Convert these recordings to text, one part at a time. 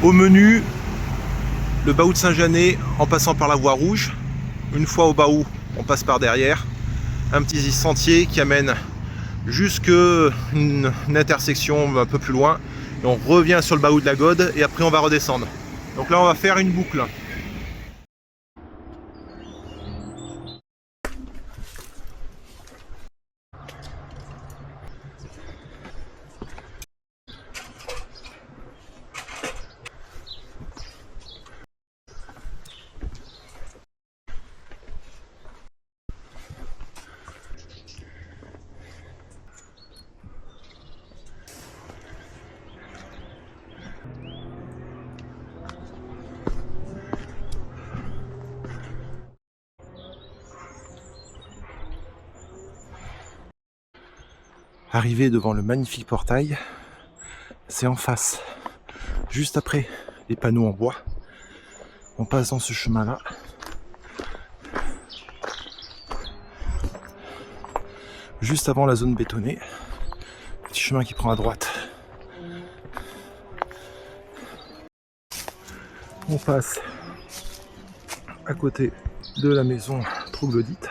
Au menu, le Bahou de Saint-Janet en passant par la voie rouge. Une fois au Bahou, on passe par derrière. Un petit sentier qui amène jusque une intersection un peu plus loin. Et on revient sur le Bahou de la Gaude et après on va redescendre. Donc là on va faire une boucle. Arrivé devant le magnifique portail, c'est en face, juste après les panneaux en bois. On passe dans ce chemin-là. Juste avant la zone bétonnée. Petit chemin qui prend à droite. On passe à côté de la maison troglodyte.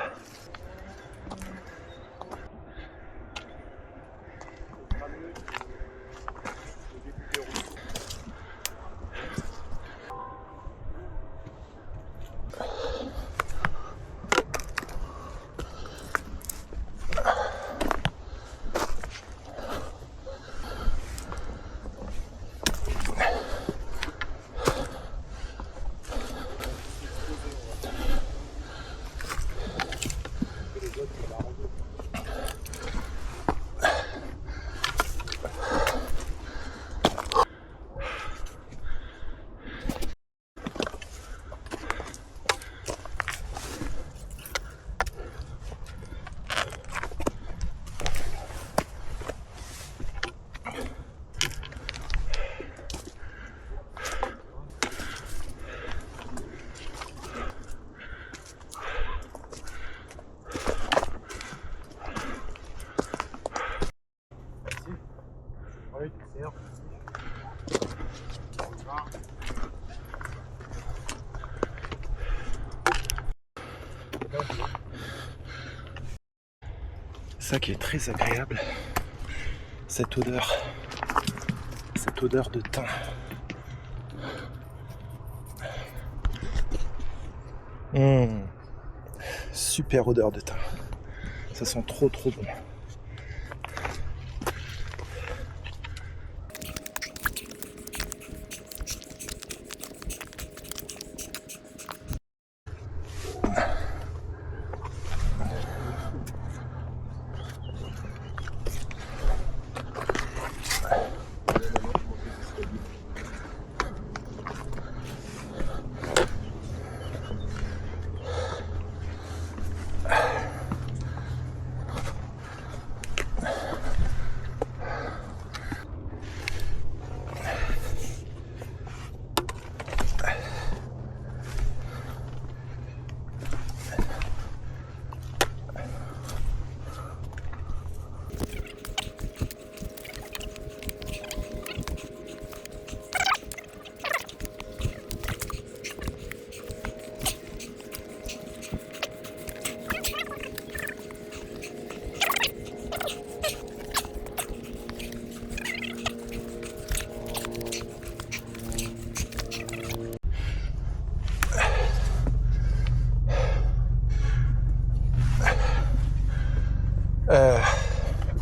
Ça qui est très agréable, cette odeur de thym. Super odeur de thym. Ça sent trop bon.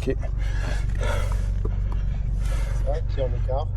Ok. Ça, tire en écart.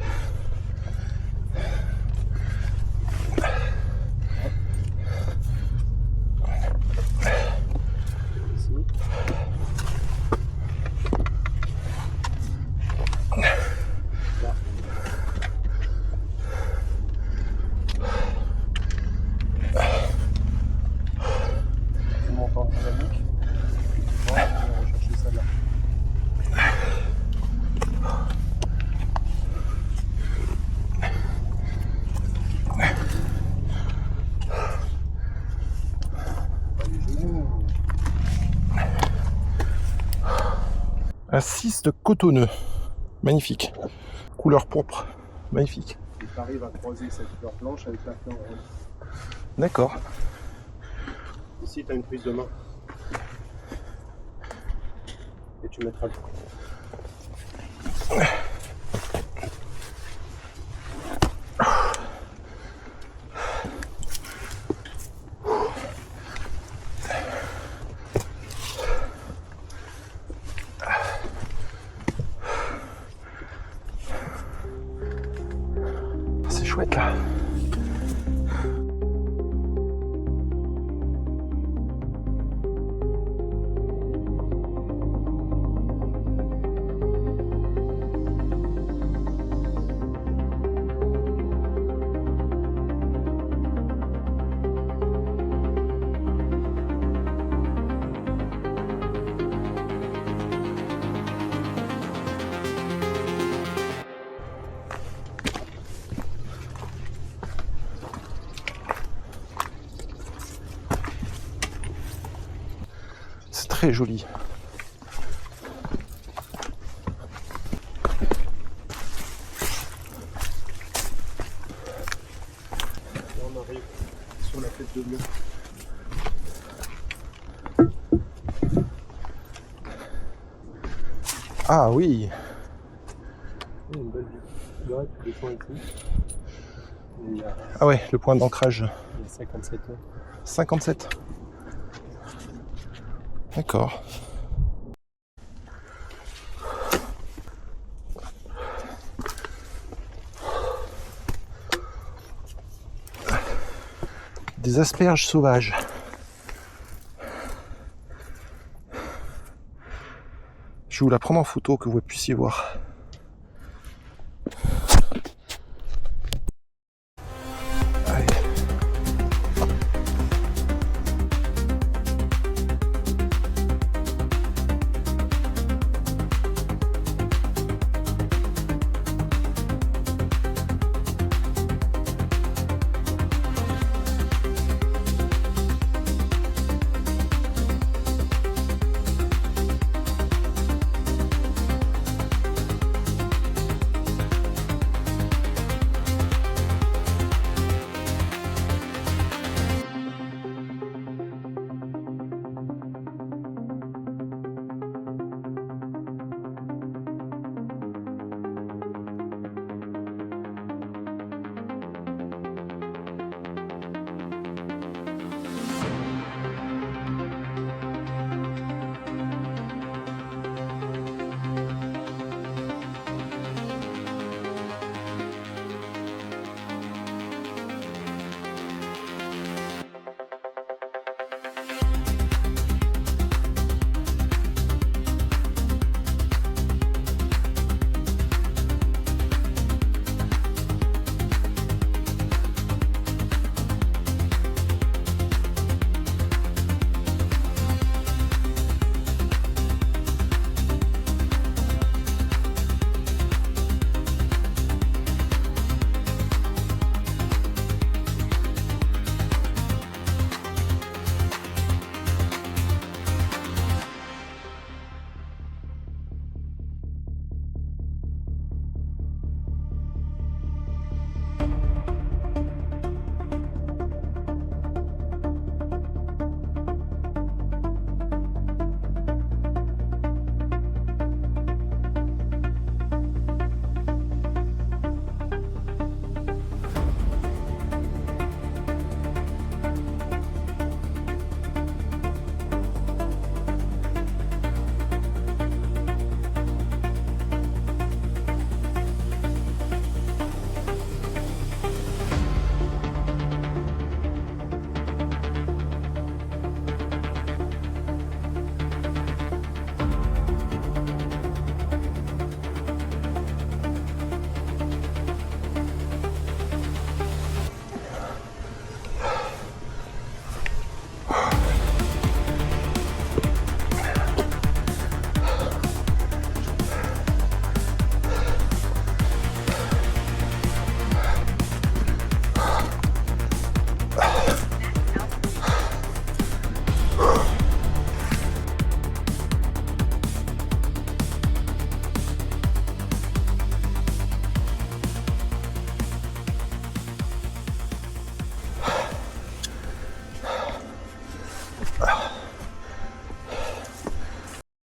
Un ciste cotonneux, magnifique, couleur pourpre, magnifique. Et tu arrives à croiser cette fleur blanche avec la fleur rose. D'accord. Ici, tu as une prise de main. Et tu mettras le... C'est chouette là. C'est très joli. Là, on arrive sur la tête de lion. Ah oui. Une belle vue. Là, tu descends ici. Et il y a Ah ouais, le point d'ancrage. 57 ans. 57. D'accord. Des asperges sauvages. Je vais vous la prendre en photo que vous puissiez voir. Allez.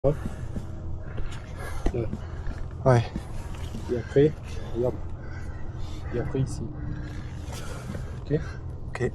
Hop. Là. Ouais. Et après, regarde. Et après ici. Ok. Ok.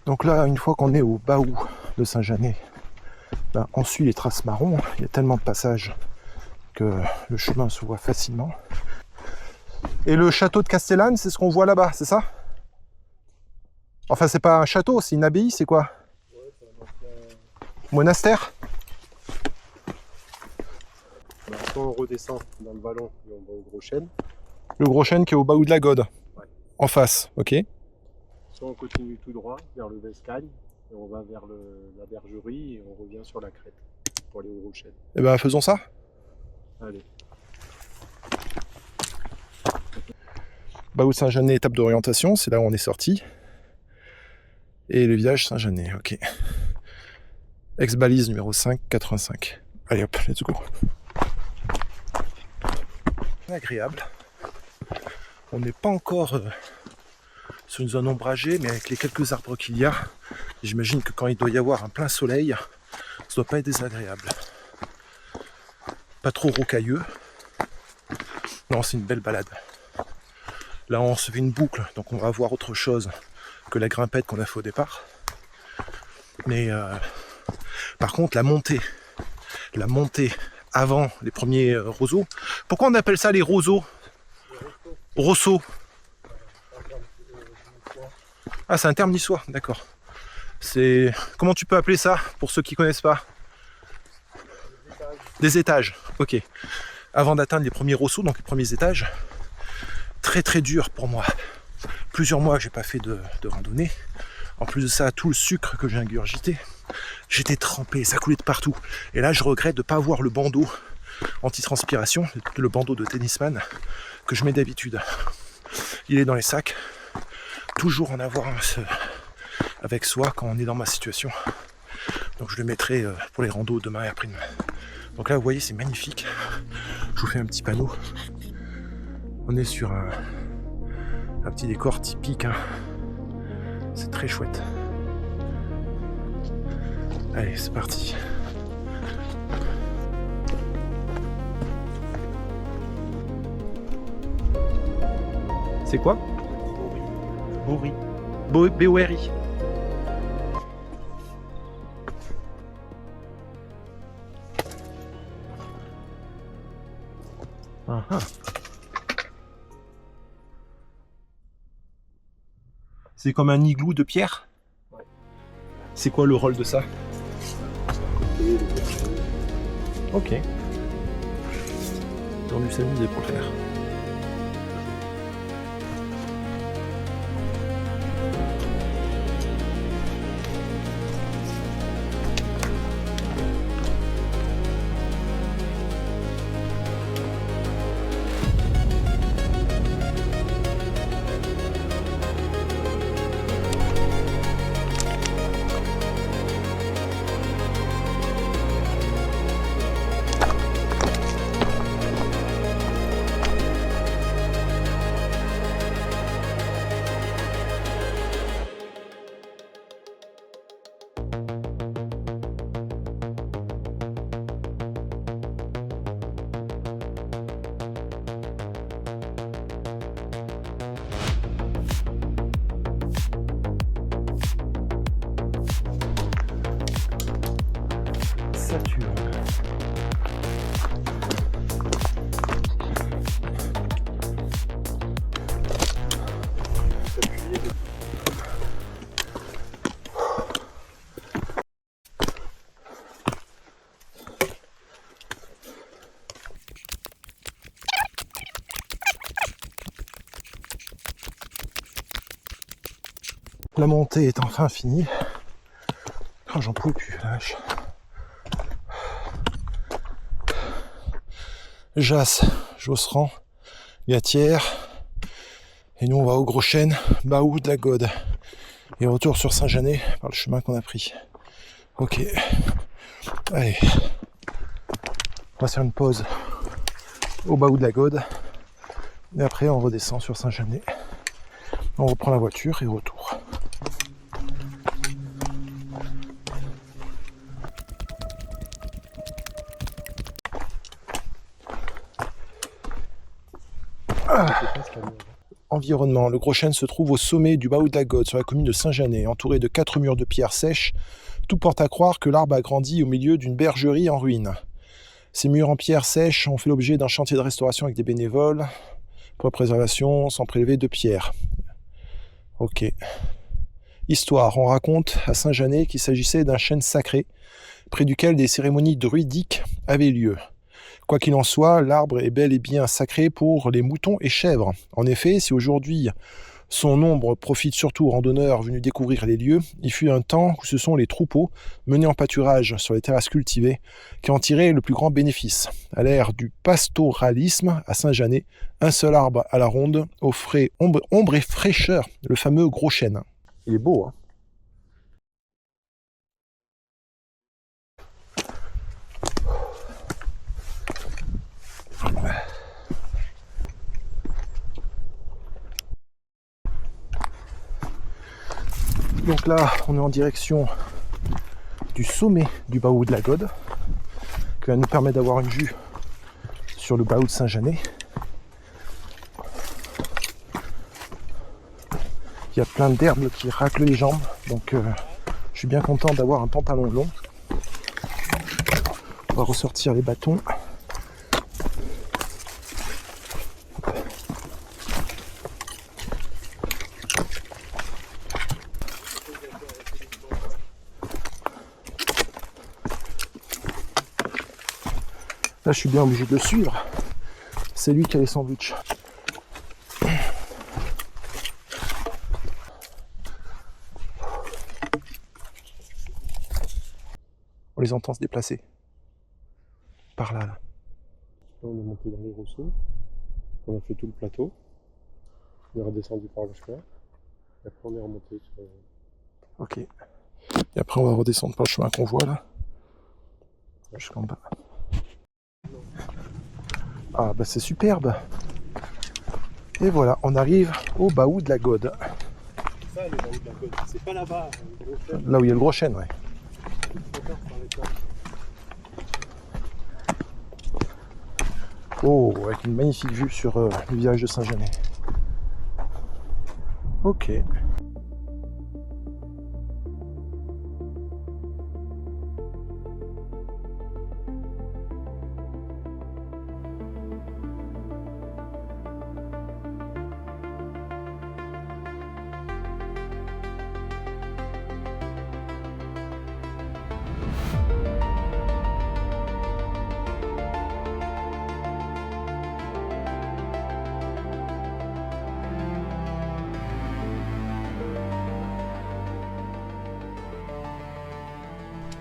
Donc là, une fois qu'on est au Baou de Saint-Janet, ben, on suit les traces marron. Il y a tellement de passages que le chemin se voit facilement. Et le château de Castellane, c'est ce qu'on voit là-bas, c'est ça? Enfin, c'est pas un château, c'est une abbaye, c'est quoi? Ouais, c'est un ancien... Monastère? Soit on redescend dans le vallon et on va au Gros Chêne. Le Gros Chêne qui est au Baou de la Gode. Ouais. En face, ok. Soit on continue tout droit vers le Vescagne Et on va vers la bergerie et on revient sur la crête pour aller aux rochettes. Eh ben faisons ça. Allez. Baoud Saint-Janet, étape d'orientation, c'est là où on est sorti. Et le village Saint-Janet, ok. Ex-balise numéro 5, 85. Allez hop, let's go. Agréable. On n'est pas encore sur une zone ombragée, mais avec les quelques arbres qu'il y a, j'imagine que quand il doit y avoir un plein soleil, ça doit pas être désagréable. Pas trop rocailleux. Non, c'est une belle balade. Là, on se fait une boucle, donc on va voir autre chose que la grimpette qu'on a fait au départ. Mais par contre, la montée avant les premiers roseaux. Pourquoi on appelle ça les roseaux? Rosseaux. Ah, c'est un terme niçois, d'accord. C'est comment tu peux appeler ça pour ceux qui connaissent pas? Des étages. Ok. Avant d'atteindre les premiers rosseaux, donc les premiers étages. Très très dur pour moi. Plusieurs mois que j'ai pas fait de randonnée. En plus de ça, tout le sucre que j'ai ingurgité, j'étais trempé, ça coulait de partout. Et là, je regrette de ne pas avoir le bandeau anti-transpiration, le bandeau de tennisman que je mets d'habitude. Il est dans les sacs. Toujours en avoir un avec soi quand on est dans ma situation. Donc je le mettrai pour les randos demain et après-demain. Donc là, vous voyez, c'est magnifique. Je vous fais un petit panneau. On est sur un petit décor typique. Hein. C'est très chouette. Allez, c'est parti. C'est quoi? Bori. Béouéry. Ah ah. C'est comme un igloo de pierre? Ouais. C'est quoi le rôle de ça? Ok. Ils ont dû s'amuser pour le faire. La montée est enfin finie. Oh, j'en peux plus, lâche. Jasse, Josserand, Gatière. Et nous on va au Gros Chêne, Baoud, la Gode. Et retour sur Saint-Janet par le chemin qu'on a pris. Ok. Allez. On va faire une pause au Baoud de la Gode. Et après on redescend sur Saint-Janet. On reprend la voiture et retour. Environnement. Le Gros Chêne se trouve au sommet du Baoud de la Gode, sur la commune de Saint-Janet, entouré de 4 murs de pierre sèche. Tout porte à croire que l'arbre a grandi au milieu d'une bergerie en ruine. Ces murs en pierre sèche ont fait l'objet d'un chantier de restauration avec des bénévoles. Pour la préservation, sans prélever de pierre. Ok. Histoire. On raconte à Saint-Janet qu'il s'agissait d'un chêne sacré, près duquel des cérémonies druidiques avaient lieu. Quoi qu'il en soit, l'arbre est bel et bien sacré pour les moutons et chèvres. En effet, si aujourd'hui Son ombre profite surtout aux randonneurs venus découvrir les lieux. Il fut un temps où ce sont les troupeaux, menés en pâturage sur les terrasses cultivées, qui en tiraient le plus grand bénéfice. À l'ère du pastoralisme à Saint-Janet, un seul arbre à la ronde offrait ombre et fraîcheur, le fameux gros chêne. Il est beau, hein. Donc là, on est en direction du sommet du Baou de la Gode, qui va nous permettre d'avoir une vue sur le Baou de Saint-Janet. Il y a plein d'herbes qui raclent les jambes, donc je suis bien content d'avoir un pantalon long. On va ressortir les bâtons. Là, je suis bien obligé de le suivre. C'est lui qui a les sandwichs. On les entend se déplacer. Par là, là. Là, on est monté dans les rousseaux. On a fait tout le plateau. On est redescendu par le chemin. Et après, on est remonté sur... Ok. Et après, on va redescendre par le chemin qu'on voit là. Jusqu'en bas. Ah bah c'est superbe. Et voilà, on arrive au Baou de la Gode. C'est ça le Baou de la Gode, c'est pas là-bas. Là où il y a le gros chêne, ouais. Oh, avec une magnifique vue sur le village de Saint-Janet. Ok.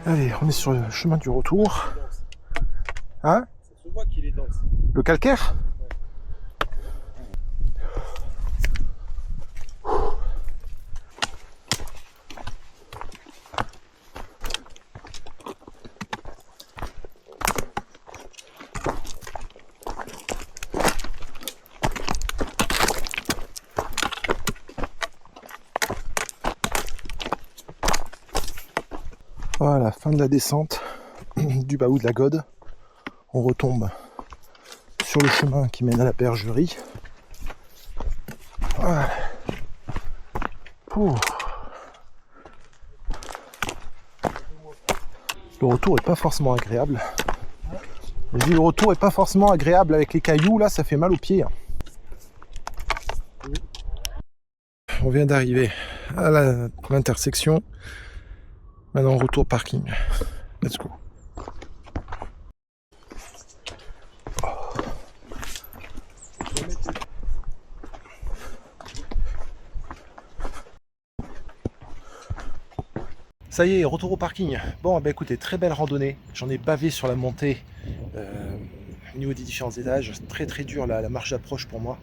Allez, on est sur le chemin du retour. Hein? Ça se voit qu'il est dense. Le calcaire? Voilà, fin de la descente du Baou de la Gode. On retombe sur le chemin qui mène à la bergerie. Voilà. Le retour est pas forcément agréable. Je dis le retour est pas forcément agréable avec les cailloux, là ça fait mal aux pieds. On vient d'arriver à l'intersection. Maintenant retour parking. Let's go. Ça y est, retour au parking. Bon, bah écoutez, très belle randonnée. J'en ai bavé sur la montée au niveau des différents étages. Très très dur la marche d'approche pour moi.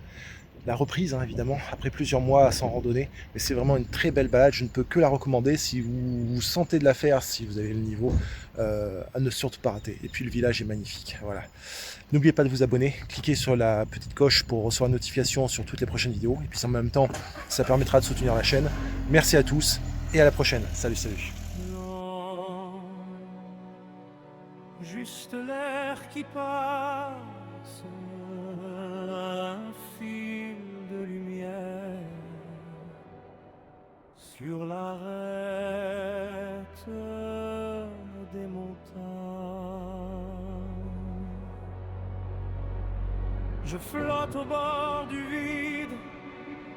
La reprise, hein, évidemment, après plusieurs mois sans randonnée. Mais c'est vraiment une très belle balade. Je ne peux que la recommander si vous sentez de la faire, si vous avez le niveau, à ne surtout pas rater. Et puis le village est magnifique. Voilà. N'oubliez pas de vous abonner. Cliquez sur la petite coche pour recevoir une notification sur toutes les prochaines vidéos. Et puis en même temps, ça permettra de soutenir la chaîne. Merci à tous et à la prochaine. Salut, salut. Juste l'air qui passe, un fil de lumière sur l'arête des montagnes. Je flotte au bord du vide,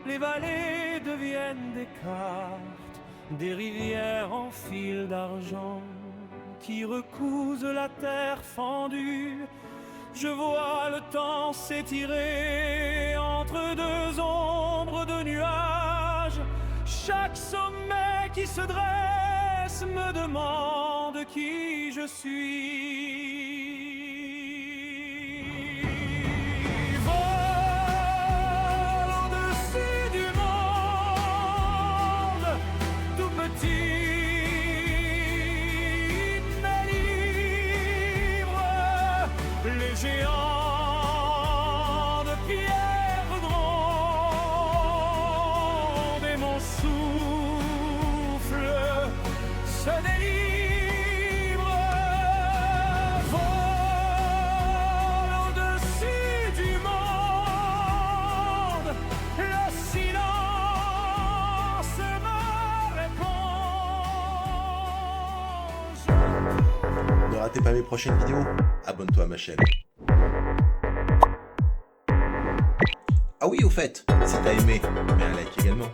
les vallées deviennent des cartes, des rivières en fil d'argent qui recousent la terre fendue. Je vois le temps s'étirer entre deux ombres de nuages. chaque sommet qui se dresse me demande qui je suis. Vol au-dessus du monde, tout petit mais libre, les géants de pierre gronde et mon souffle se délivre. Vol au-dessus du monde, le silence me répond. Ne ratez pas mes prochaines vidéos, abonne-toi à ma chaîne. Ah oui, au fait, si t'as aimé, mets un like également.